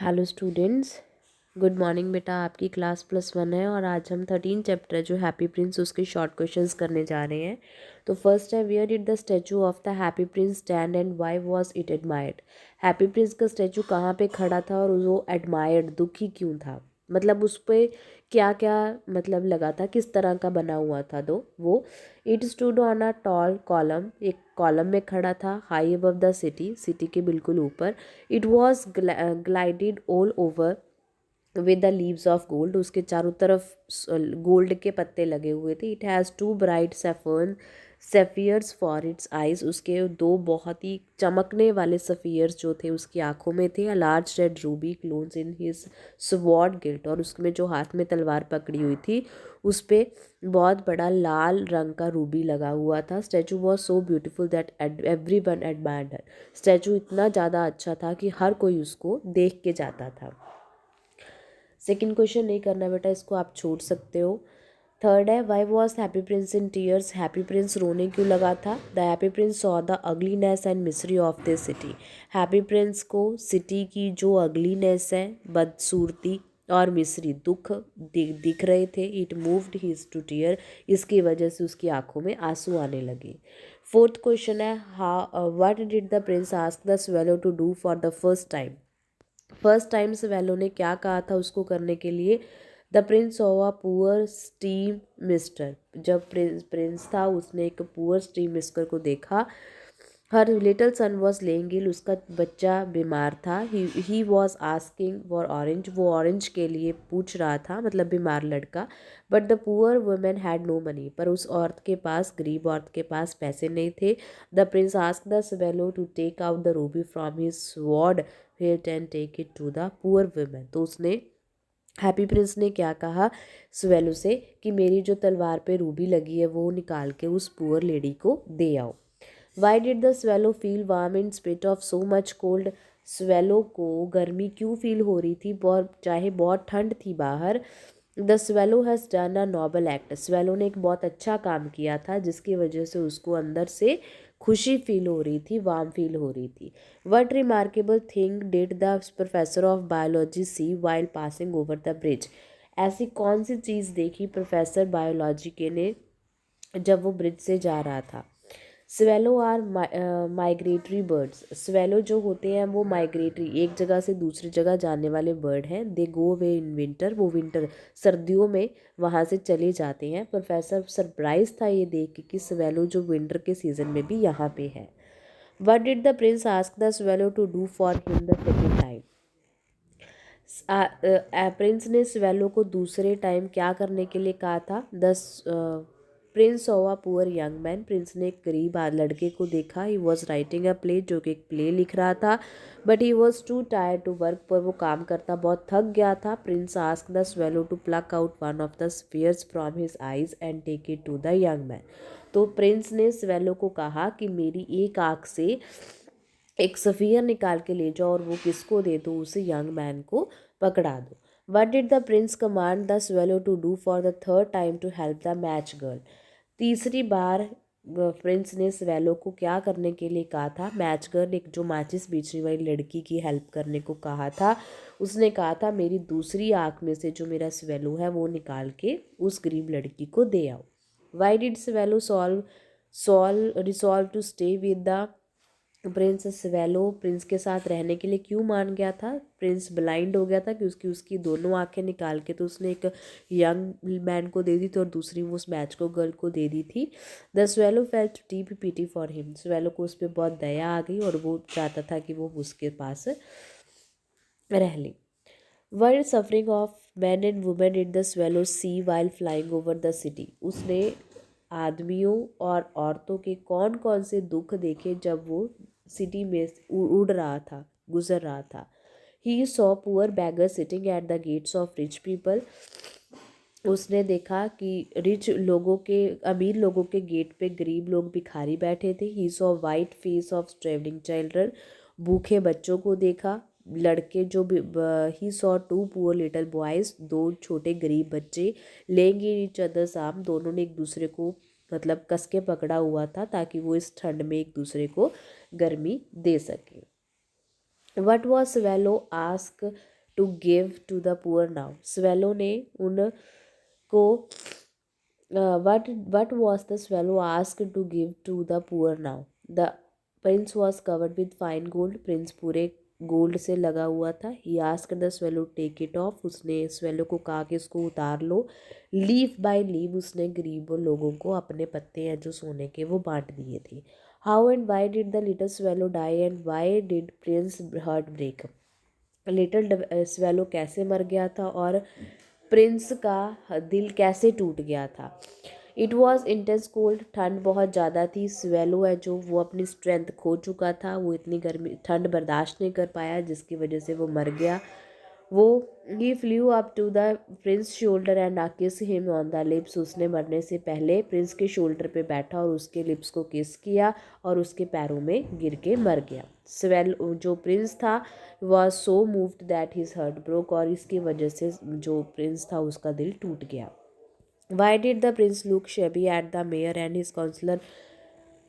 Hello students, good morning बेटा। आपकी class +1 है और आज हम 13 चैप्टर है जो हैप्पी प्रिंस उसके शॉर्ट क्वेश्चंस करने जा रहे हैं। तो फर्स्ट है, where did the statue of the happy prince stand and why was it admired. Happy prince का स्टैचू कहाँ पे खड़ा था और वो एडमायर्ड दुखी क्यों था, मतलब उस पर क्या क्या मतलब लगा था, किस तरह का बना हुआ था। तो वो it stood on a tall column, एक कॉलम में खड़ा था, high above the city, city के बिल्कुल ऊपर। It was gilded all over with the leaves of gold, उसके चारों तरफ गोल्ड के पत्ते लगे हुए थे। It has two bright saffron sapphires for its eyes, उसके दो बहुत ही चमकने वाले सफ़ियर्स जो थे उसकी आंखों में थे। A large red Ruby clones in his sword guilt, और उसमें जो हाथ में तलवार पकड़ी हुई थी उस पर बहुत बड़ा लाल रंग का रूबी लगा हुआ था। Statue was so beautiful that every one admired her, statue इतना ज़्यादा अच्छा था कि हर कोई उसको देख के जाता था। सेकंड क्वेश्चन नहीं करना बेटा, इसको आप छोड़ सकते हो। थर्ड है, why was happy Prince in tears, happy Prince रोने क्यों लगा था। The happy Prince saw the ugliness and Misri of this city, happy Prince को सिटी की जो अगलीनेस है, बदसूरती और मिसरी दुख दिख रहे थे। It moved his to tear, इसकी वजह से उसकी आंखों में आंसू आने लगे। फोर्थ क्वेश्चन है, how what did the prince ask the swallow to do for the first time. First time swallow ने क्या कहा था उसको करने के लिए। The prince of a poor seamstress, जब प्रिंस था उसने एक पुअर स्टीम मिस्टर को देखा। Her little son was lying ill, उसका बच्चा बीमार था। He was asking for orange, वो ऑरेंज के लिए पूछ रहा था, मतलब बीमार लड़का। But the poor women had no money, पर उस औरत के पास, गरीब औरत के पास पैसे नहीं थे। The prince ask the swallow to take out the ruby from his sword hilt and take it to the poor women, तो उसने, हैप्पी प्रिंस ने क्या कहा स्वेलो से कि मेरी जो तलवार पे रूबी लगी है वो निकाल के उस पुअर लेडी को दे आओ। Why did the swallow feel warm in spit of so much cold, swallow को गर्मी क्यों फील हो रही थी, बहुत चाहे बहुत ठंड थी बाहर। The swallow has done a Nobel act, swallow ने एक बहुत अच्छा काम किया था जिसकी वजह से उसको अंदर से खुशी फील हो रही थी, वार्म फील हो रही थी। What remarkable thing did the professor of biology see while passing over the bridge, ऐसी कौन सी चीज़ देखी प्रोफेसर बायोलॉजी के ने जब वो ब्रिज से जा रहा था। Swallow are migratory birds, swallow जो होते हैं वो माइग्रेटरी, एक जगह से दूसरी जगह जाने वाले बर्ड हैं। दे गो वे इन विंटर, वो विंटर सर्दियों में वहाँ से चले जाते हैं। प्रोफेसर सरप्राइज था ये देख के कि स्वेलो जो विंटर के सीज़न में भी यहाँ पे है। What did the prince ask the swallow to do for him the second time, prince ने स्वेलो को दूसरे टाइम क्या करने के लिए कहा था। Prince of a poor young man, prince ने एक गरीब लड़के को देखा। He was writing a play, जो कि एक प्ले लिख रहा था। But he was too tired to work, पर वो काम करता बहुत थक गया था। Prince ask the swallow to pluck out one of the sapphires from his eyes and take it to the young man, तो प्रिंस ने स्वेलो को कहा कि मेरी एक आँख से एक सफ़ियर निकाल के ले जाओ और वो किसको दे दो, उसे यंग मैन को पकड़ा दो। What did the prince command the swallow to do for the third time to help the match girl, तीसरी बार प्रिंस ने स्वेलो को क्या करने के लिए कहा था। मैच गर्ल, एक जो माचिस बेचने वाली लड़की की हेल्प करने को कहा था। उसने कहा था मेरी दूसरी आँख में से जो मेरा स्वेलो है वो निकाल के उस गरीब लड़की को दे आओ। Why did swallow resolve to stay with the prince, swallow prince के साथ रहने के लिए क्यों मान गया था। प्रिंस ब्लाइंड हो गया था कि उसकी दोनों आंखें निकाल के तो उसने एक यंग मैन को दे दी थी और दूसरी वो उस मैच को गर्ल को दे दी थी। The swallow felt deep pity for him, swallow को उस पर बहुत दया आ गई और वो चाहता था कि वो उसके पास रह ले। World suffering of man and women in the swallow see while flying over the city, उसने आदमियों और औरतों के कौन कौन से दुख देखे जब वो सिटी में उड़ रहा था, गुजर रहा था। He saw poor beggar sitting at the gates of rich people, उसने देखा कि रिच लोगों के, अमीर लोगों के गेट पे गरीब लोग भिखारी बैठे थे। He saw white face of travelling children, भूखे बच्चों को देखा, लड़के जो he saw two poor little boys, दो छोटे गरीब बच्चे, लेंगे ईच अदर्स आर्म, दोनों ने एक दूसरे को मतलब कस के पकड़ा हुआ था ताकि वो इस ठंड में एक दूसरे को गर्मी दे सके। What was swallow ask to give to the poor now, swallow ने उनको what was the swallow asked to give to the poor now? The prince was covered with fine gold. Prince पूरे गोल्ड से लगा हुआ था. He asked the swallow take it off. उसने swallow को कहा कि इसको उतार लो. लीफ बाय लीफ उसने गरीबों लोगों को अपने पत्ते हैं जो सोने के वो बांट दिए थे. How and why did the little swallow die and why did prince heart break? Little swallow कैसे मर गया था और प्रिंस का दिल कैसे टूट गया था. इट वॉज इंटेंस कोल्ड, ठंड बहुत ज़्यादा थी. स्वेलो है जो वो अपनी स्ट्रेंथ खो चुका था, वो इतनी गर्मी ठंड बर्दाश्त नहीं कर पाया जिसकी वजह से वो मर गया. वो he flew up to the prince shoulder and kiss him on the lips. उसने मरने से पहले प्रिंस के शोल्डर पे बैठा और उसके लिप्स को किस किया और उसके पैरों में गिर के मर गया. स्वेल जो प्रिंस था was so moved that his heart broke, और इसकी वजह से जो प्रिंस था उसका दिल टूट गया. Why did the prince look shabby at the mayor and his councillor.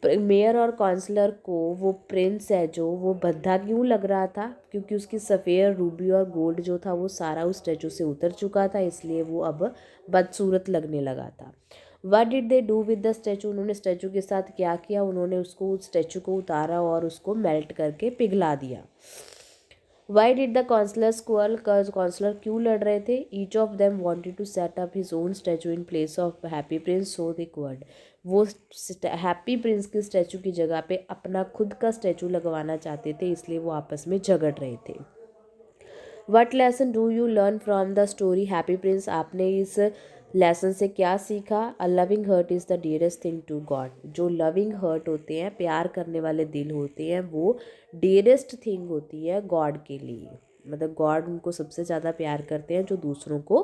Mayor और काउंसलर को वो प्रिंस है जो वो भद्दा क्यों लग रहा था, क्योंकि उसकी सफ़ेद रूबी और गोल्ड जो था वो सारा उस स्टैचू से उतर चुका था, इसलिए वो अब बदसूरत लगने लगा था. What did they do with the statue. उन्होंने स्टैचू के साथ क्या किया, उन्होंने उसको उस स्टैचू को उतारा और उसको मेल्ट करके पिघला दिया. Why did the councillors quarrel. Councillor क्यों लड़ रहे थे. Each of them wanted to set up his own statue in place of happy prince so they quarrelled. वो हैप्पी प्रिंस की स्टैचू की जगह पे अपना खुद का स्टैचू लगवाना चाहते थे, इसलिए वो आपस में झगड़ रहे थे. What lesson do you learn from the story happy prince. आपने इस लेसन से क्या सीखा. A loving heart is the dearest thing to God. जो लविंग हर्ट होते हैं, प्यार करने वाले दिल होते हैं, वो डियरेस्ट थिंग होती है गॉड के लिए. मतलब गॉड उनको सबसे ज़्यादा प्यार करते हैं जो दूसरों को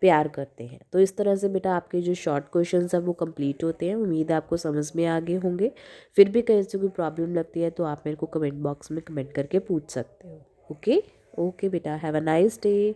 प्यार करते हैं. तो इस तरह से बेटा आपके जो शॉर्ट क्वेश्चंस हैं वो कंप्लीट होते हैं. उम्मीद है आपको समझ में आ गए होंगे. फिर भी कहीं से कोई प्रॉब्लम लगती है तो आप मेरे को कमेंट बॉक्स में कमेंट करके पूछ सकते हो. ओके ओके बेटा, हैव अ नाइस डे.